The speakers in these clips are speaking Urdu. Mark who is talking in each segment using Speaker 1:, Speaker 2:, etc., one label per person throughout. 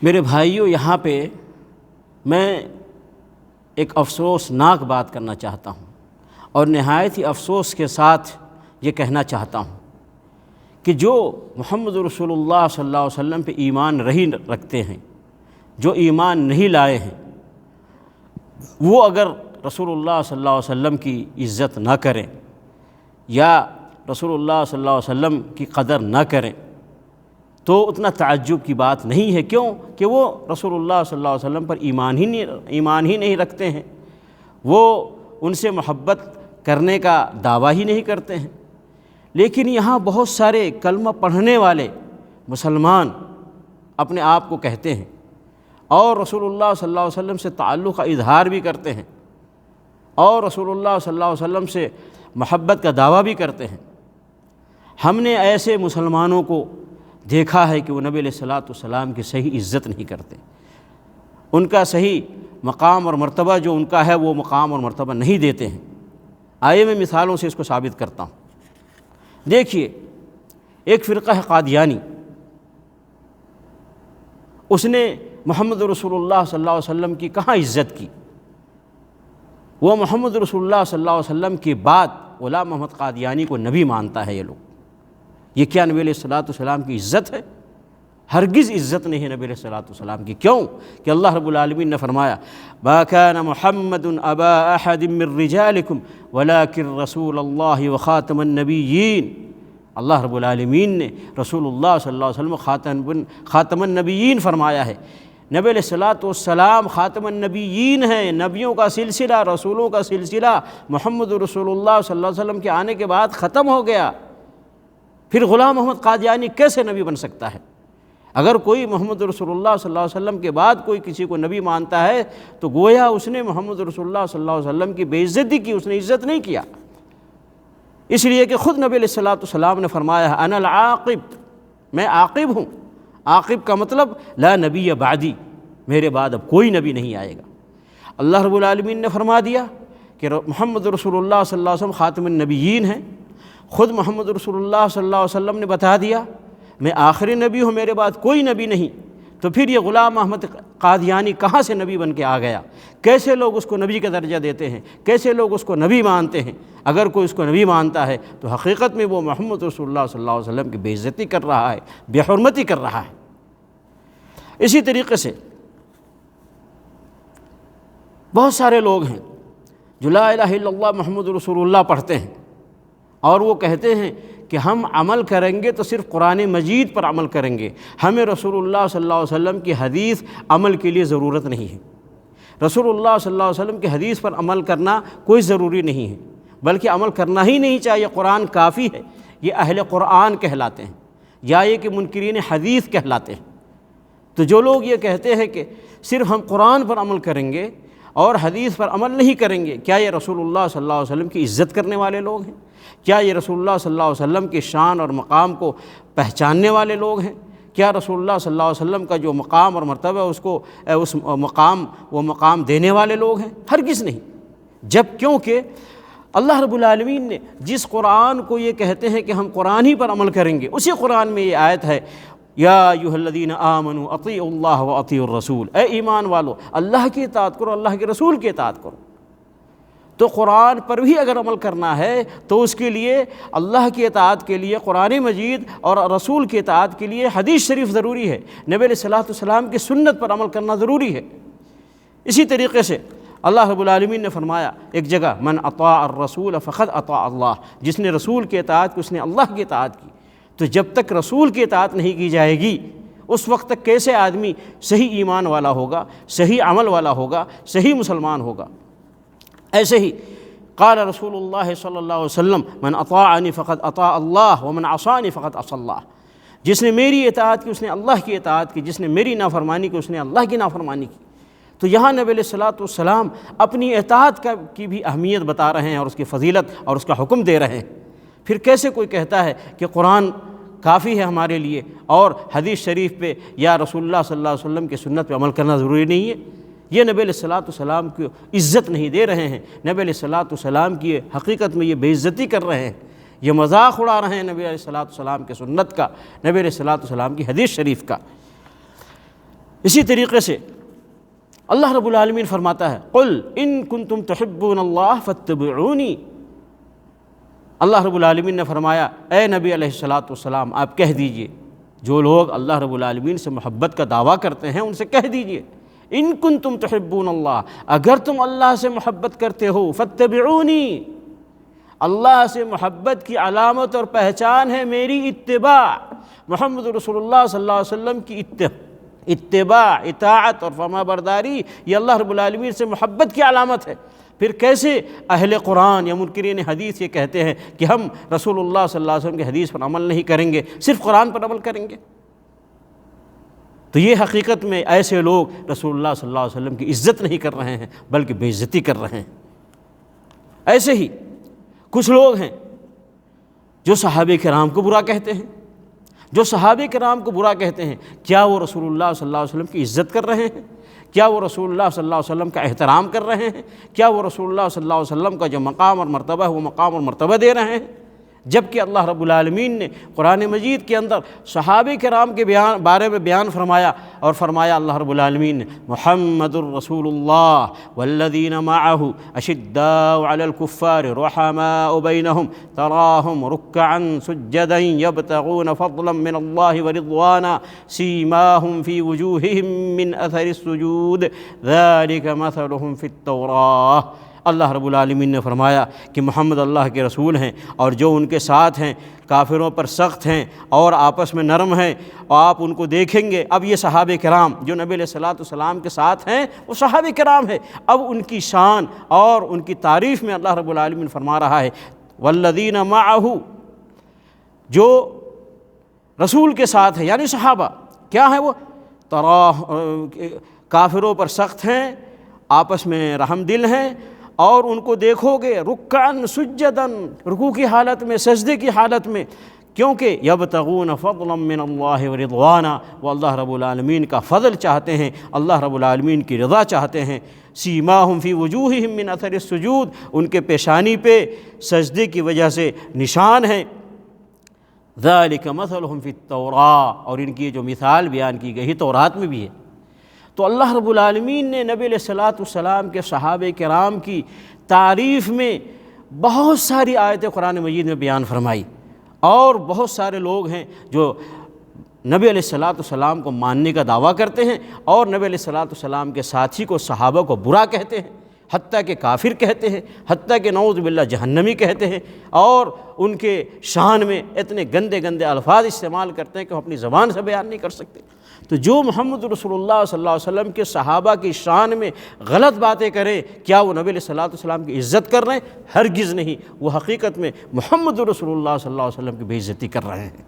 Speaker 1: میرے بھائیوں، یہاں پہ میں ایک افسوسناک بات کرنا چاہتا ہوں، اور نہایت ہی افسوس کے ساتھ یہ کہنا چاہتا ہوں کہ جو محمد رسول اللہ صلی اللہ علیہ وسلم پہ ایمان نہیں رکھتے ہیں، جو ایمان نہیں لائے ہیں، وہ اگر رسول اللہ صلی اللہ علیہ وسلم کی عزت نہ کریں یا رسول اللہ صلی اللہ علیہ وسلم کی قدر نہ کریں تو اتنا تعجب کی بات نہیں ہے۔ کیوں کہ وہ رسول اللہ صلی اللہ علیہ وسلم پر ایمان ہی نہیں رکھتے ہیں، وہ ان سے محبت کرنے کا دعویٰ ہی نہیں کرتے ہیں۔ لیکن یہاں بہت سارے کلمہ پڑھنے والے مسلمان اپنے آپ کو کہتے ہیں اور رسول اللہ صلی اللہ علیہ وسلم سے تعلق کا اظہار بھی کرتے ہیں اور رسول اللہ صلی اللہ علیہ وسلم سے محبت کا دعویٰ بھی کرتے ہیں۔ ہم نے ایسے مسلمانوں کو دیکھا ہے کہ وہ نبی علیہ الصلوۃ والسلام کی صحیح عزت نہیں کرتے، ان کا صحیح مقام اور مرتبہ جو ان کا ہے وہ مقام اور مرتبہ نہیں دیتے ہیں۔ آئیے میں مثالوں سے اس کو ثابت کرتا ہوں۔ دیکھیے، ایک فرقہ ہے قادیانی، اس نے محمد رسول اللہ صلی اللہ علیہ وسلم کی کہاں عزت کی؟ وہ محمد رسول اللہ صلی اللہ علیہ وسلم کے بعد غلام محمد قادیانی کو نبی مانتا ہے۔ یہ لوگ، یہ کیا نبی علیہ الصلوۃ والسلام کی عزت ہے؟ ہرگز عزت نہیں ہے نبی علیہ الصلوۃ والسلام کی۔ کیوں کہ اللہ رب العالمین نے فرمایا ما كان محمد ابا احد من رجالکم ولکن رسول اللہ وخاتم النبیین۔ اللہ رب العالمین نے رسول اللہ صلی اللہ علیہ وسلم خاتم النبیین فرمایا ہے۔ نبی علیہ الصلوۃ والسلام خاتم النبیین ہیں، نبیوں کا سلسلہ، رسولوں کا سلسلہ محمد رسول اللہ صلی اللہ علیہ وسلم کے آنے کے بعد ختم ہو گیا۔ پھر غلام محمد قادیانی کیسے نبی بن سکتا ہے؟ اگر کوئی محمد رسول اللہ صلی اللہ علیہ وسلم کے بعد کوئی کسی کو نبی مانتا ہے تو گویا اس نے محمد رسول اللہ صلی اللہ علیہ وسلم کی بے عزتی کی، اس نے عزت نہیں کیا۔ اس لیے کہ خود نبی علیہ الصلوۃ والسلام نے فرمایا ہے انا العاقب، میں عاقب ہوں۔ عاقب کا مطلب لا نبی بعدی، میرے بعد اب کوئی نبی نہیں آئے گا۔ اللہ رب العالمین نے فرما دیا کہ محمد رسول اللہ صلی اللہ علیہ وسلم خاتم النبیین ہیں۔ خود محمد رسول اللہ صلی اللہ علیہ وسلم نے بتا دیا میں آخری نبی ہوں، میرے بعد کوئی نبی نہیں۔ تو پھر یہ غلام احمد قادیانی کہاں سے نبی بن کے آ گیا؟ کیسے لوگ اس کو نبی کا درجہ دیتے ہیں؟ کیسے لوگ اس کو نبی مانتے ہیں؟ اگر کوئی اس کو نبی مانتا ہے تو حقیقت میں وہ محمد رسول اللہ صلی اللہ علیہ وسلم کی بے عزتی کر رہا ہے، بے حرمتی کر رہا ہے۔ اسی طریقے سے بہت سارے لوگ ہیں جو لا الہ الا اللہ محمد رسول اللہ پڑھتے ہیں اور وہ کہتے ہیں کہ ہم عمل کریں گے تو صرف قرآن مجید پر عمل کریں گے، ہمیں رسول اللہ صلی اللہ علیہ وسلم کی حدیث عمل کے لیے ضرورت نہیں ہے۔ رسول اللہ صلی اللہ علیہ وسلم کی حدیث پر عمل کرنا کوئی ضروری نہیں ہے، بلکہ عمل کرنا ہی نہیں چاہیے، قرآن کافی ہے۔ یہ اہل قرآن کہلاتے ہیں یا یہ کہ منکرین حدیث کہلاتے ہیں۔ تو جو لوگ یہ کہتے ہیں کہ صرف ہم قرآن پر عمل کریں گے اور حدیث پر عمل نہیں کریں گے، کیا یہ رسول اللہ صلی اللہ علیہ وسلم کی عزت کرنے والے لوگ ہیں؟ کیا یہ رسول اللہ صلی اللہ علیہ وسلم کی شان اور مقام کو پہچاننے والے لوگ ہیں؟ کیا رسول اللہ صلی اللہ علیہ وسلم کا جو مقام اور مرتبہ اس کو اس مقام دینے والے لوگ ہیں؟ ہرگز نہیں۔ جب کیونکہ اللہ رب العالمین نے جس قرآن کو یہ کہتے ہیں کہ ہم قرآن ہی پر عمل کریں گے، اسی قرآن میں یہ آیت ہے یا ایھا الذین آمنوا اطیعوا اللہ واطیعوا الرسول، اے ایمان والو اللہ کی اطاعت کرو، اللہ کے رسول کی اطاعت کرو۔ تو قرآن پر بھی اگر عمل کرنا ہے تو اس کے لیے اللہ کی اطاعت کے لیے قرآن مجید اور رسول کی اطاعت کے لیے حدیث شریف ضروری ہے، نبی علیہ الصلوۃ والسلام کی سنت پر عمل کرنا ضروری ہے۔ اسی طریقے سے اللہ رب العالمین نے فرمایا ایک جگہ من اطاع الرسول فقد اطاع اللہ، جس نے رسول کی اطاعت کی اس نے اللہ کی اطاعت کی۔ تو جب تک رسول کی اطاعت نہیں کی جائے گی اس وقت تک کیسے آدمی صحیح ایمان والا ہوگا، صحیح عمل والا ہوگا، صحیح مسلمان ہوگا؟ ایسے ہی قال رسول اللہ صلی اللہ علیہ وسلم من اطاعنی فقد اطاع اللہ ومن عصانی فقد عصى اللہ، جس نے میری اطاعت کی اس نے اللہ کی اطاعت کی، جس نے میری نافرمانی کی اس نے اللہ کی نافرمانی کی۔ تو یہاں نبی علیہ الصلوۃ والسلام اپنی اطاعت کی بھی اہمیت بتا رہے ہیں اور اس کی فضیلت اور اس کا حکم دے رہے ہیں۔ پھر کیسے کوئی کہتا ہے کہ قرآن کافی ہے ہمارے لیے اور حدیث شریف پہ یا رسول اللہ صلی اللہ علیہ وسلم کی سنت پہ عمل کرنا ضروری نہیں ہے؟ یہ نبی علیہ الصلوۃ والسلام کی عزت نہیں دے رہے ہیں، نبی علیہ الصلوۃ والسلام کی حقیقت میں یہ بے عزتی کر رہے ہیں، یہ مذاق اڑا رہے ہیں نبی علیہ الصلوۃ والسلام کے سنت کا، نبی علیہ الصلوۃ والسلام کی حدیث شریف کا۔ اسی طریقے سے اللہ رب العالمین فرماتا ہے قل ان کنتم تحبون اللہ فاتبعونی، اللہ رب العالمین نے فرمایا اے نبی علیہ الصلاۃ والسلام آپ کہہ دیجئے، جو لوگ اللہ رب العالمین سے محبت کا دعویٰ کرتے ہیں ان سے کہہ دیجئے ان کنتم تحبون اللہ، اگر تم اللہ سے محبت کرتے ہو فاتبعونی، اللہ سے محبت کی علامت اور پہچان ہے میری اتباع، محمد رسول اللہ صلی اللہ علیہ وسلم کی اتباع، اطاعت اور فرما برداری، یہ اللہ رب العالمین سے محبت کی علامت ہے۔ پھر کیسے اہل قرآن یا منکرین حدیث یہ کہتے ہیں کہ ہم رسول اللہ صلی اللہ علیہ وسلم کی حدیث پر عمل نہیں کریں گے، صرف قرآن پر عمل کریں گے؟ تو یہ حقیقت میں ایسے لوگ رسول اللہ صلی اللہ علیہ وسلم کی عزت نہیں کر رہے ہیں بلکہ بے عزتی کر رہے ہیں۔ ایسے ہی کچھ لوگ ہیں جو صحابہ کرام کو برا کہتے ہیں، جو صحابہ کرام کو برا کہتے ہیں، کیا وہ رسول اللہ صلی اللہ علیہ وسلم کی عزت کر رہے ہیں؟ کیا وہ رسول اللہ صلی اللہ علیہ وسلم کا احترام کر رہے ہیں؟ کیا وہ رسول اللہ صلی اللہ علیہ وسلم کا جو مقام اور مرتبہ ہے وہ مقام اور مرتبہ دے رہے ہیں؟ جبکہ اللہ رب العالمین نے قرآن مجید کے اندر صحابہ کرام کے بارے میں بیان فرمایا، اور فرمایا اللہ رب العالمین نے محمد الرسول اللہ والذین معہ اشداء علی الکفار رحماء بینہم تراہم رکعا سجدا یبتغون فضلا من اللہ ورضوانا سیماہم فی وجوہہم من اثر السجود ذالک مثلہم فی التوراۃ۔ اللہ رب العالمین نے فرمایا کہ محمد اللہ کے رسول ہیں، اور جو ان کے ساتھ ہیں کافروں پر سخت ہیں اور آپس میں نرم ہیں، اور آپ ان کو دیکھیں گے۔ اب یہ صحابہ کرام جو نبی علیہ الصلوۃ والسلام کے ساتھ ہیں وہ صحابہ کرام ہیں، اب ان کی شان اور ان کی تعریف میں اللہ رب العالمین فرما رہا ہے والذین معہ، جو رسول کے ساتھ ہیں یعنی صحابہ کیا ہیں، وہ کافروں پر سخت ہیں، آپس میں رحم دل ہیں، اور ان کو دیکھو گے رکعاً سجداً، رکوع کی حالت میں، سجدے کی حالت میں، کیونکہ یبتغون فضلا من اللہ ورضوانا، وہ اللہ رب العالمین کا فضل چاہتے ہیں، اللہ رب العالمین کی رضا چاہتے ہیں۔ سیماہم فی وجوہہم من اثر السجود، ان کے پیشانی پہ سجدے کی وجہ سے نشان ہیں۔ ذالک مثلہم فی التوراۃ، اور ان کی جو مثال بیان کی گئی تورات میں بھی ہے۔ تو اللہ رب العالمین نے نبی علیہ الصلوۃ والسلام کے صحابہ کرام کی تعریف میں بہت ساری آیتیں قرآن مجید میں بیان فرمائی، اور بہت سارے لوگ ہیں جو نبی علیہ الصلوۃ والسلام کو ماننے کا دعویٰ کرتے ہیں اور نبی علیہ الصلوۃ والسلام کے ساتھی کو، صحابہ کو برا کہتے ہیں، حتیٰ کہ کافر کہتے ہیں، حتیٰ کہ نعوذ باللہ جہنمی کہتے ہیں، اور ان کے شان میں اتنے گندے گندے الفاظ استعمال کرتے ہیں کہ وہ اپنی زبان سے بیان نہیں کر سکتے۔ تو جو محمد رسول اللہ صلی اللہ علیہ وسلم کے صحابہ کی شان میں غلط باتیں کریں، کیا وہ نبی علیہ الصلوۃ والسلام کی عزت کر رہے ہیں؟ ہرگز نہیں، وہ حقیقت میں محمد رسول اللہ صلی اللہ علیہ وسلم کی بے عزتی کر رہے ہیں۔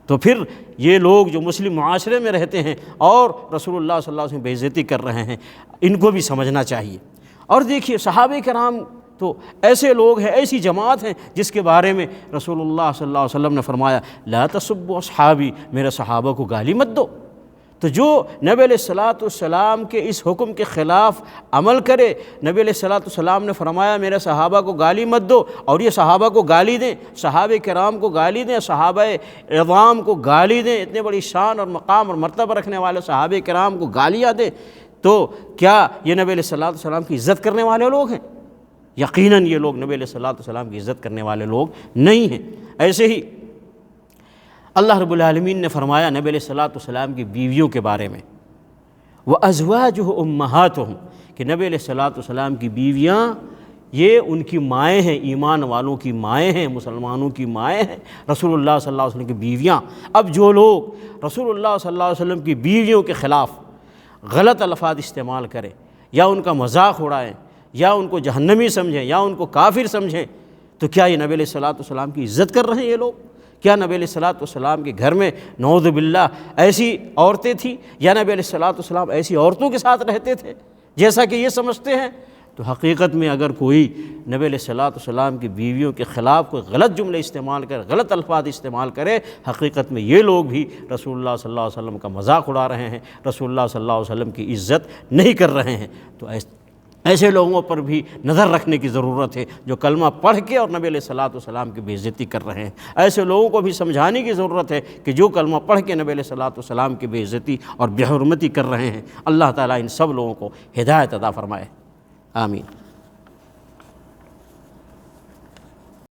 Speaker 1: تو پھر یہ لوگ جو مسلم معاشرے میں رہتے ہیں اور رسول اللہ صلی اللہ علیہ وسلم کی بے عزتی کر رہے ہیں، ان کو بھی سمجھنا چاہیے۔ اور دیکھیے صحابہ کرام تو ایسے لوگ ہیں، ایسی جماعت ہیں جس کے بارے میں رسول اللہ صلی اللہ علیہ وسلم نے فرمایا لا تسبوا اصحابی، میرے صحابہ کو گالی مت دو۔ تو جو نبی علیہ الصلوۃ والسلام کے اس حکم کے خلاف عمل کرے، نبی علیہ الصلوۃ والسلام نے فرمایا میرے صحابہ کو گالی مت دو، اور یہ صحابہ کو گالی دیں، صحابہ کرام کو گالی دیں، صحابہ اعظام کو گالی دیں، اتنے بڑی شان اور مقام اور مرتبہ رکھنے والے صحابہ کرام کو گالیاں دیں، تو کیا یہ نبی علیہ الصلوۃ والسلام کی عزت کرنے والے لوگ ہیں؟ یقیناً یہ لوگ نبی علیہ الصلوۃ والسلام کی عزت کرنے والے لوگ نہیں ہیں۔ ایسے ہی اللہ رب العالمین نے فرمایا نبی علیہ الصلوۃ والسلام کی بیویوں کے بارے میں وَأَزْوَاجُهُ أُمَّهَاتُهُمْ، کہ نبی علیہ الصلوۃ والسلام کی بیویاں یہ ان کی مائیں ہیں، ایمان والوں کی مائیں ہیں، مسلمانوں کی مائیں ہیں، رسول اللہ صلی اللہ علیہ وسلم کی بیویاں۔ اب جو لوگ رسول اللہ صلی اللہ علیہ وسلم کی بیویوں کے خلاف غلط الفاظ استعمال کریں، یا ان کا مذاق اڑائیں، یا ان کو جہنمی سمجھیں، یا ان کو کافر سمجھیں، تو کیا یہ نبی علیہ الصلوۃ والسلام کی عزت کر رہے ہیں یہ لوگ؟ کیا نبی علیہ الصلوۃ والسلام کے گھر میں نعوذ باللہ ایسی عورتیں تھیں، یا نبی علیہ الصلوۃ والسلام ایسی عورتوں کے ساتھ رہتے تھے جیسا کہ یہ سمجھتے ہیں؟ تو حقیقت میں اگر کوئی نبی علیہ الصلوۃ والسلام کی بیویوں کے خلاف کوئی غلط جملے استعمال کرے، غلط الفاظ استعمال کرے، حقیقت میں یہ لوگ بھی رسول اللہ صلی اللہ علیہ وسلم کا مذاق اڑا رہے ہیں، رسول اللہ صلی اللہ علیہ وسلم کی عزت نہیں کر رہے ہیں۔ ایسے لوگوں پر بھی نظر رکھنے کی ضرورت ہے جو کلمہ پڑھ کے اور نبی علیہ الصلوۃ والسلام کی بے عزتی کر رہے ہیں۔ ایسے لوگوں کو بھی سمجھانے کی ضرورت ہے کہ جو کلمہ پڑھ کے نبی علیہ الصلوۃ والسلام کی بے عزتی اور بے حرمتی کر رہے ہیں۔ اللہ تعالیٰ ان سب لوگوں کو ہدایت عطا فرمائے، آمین۔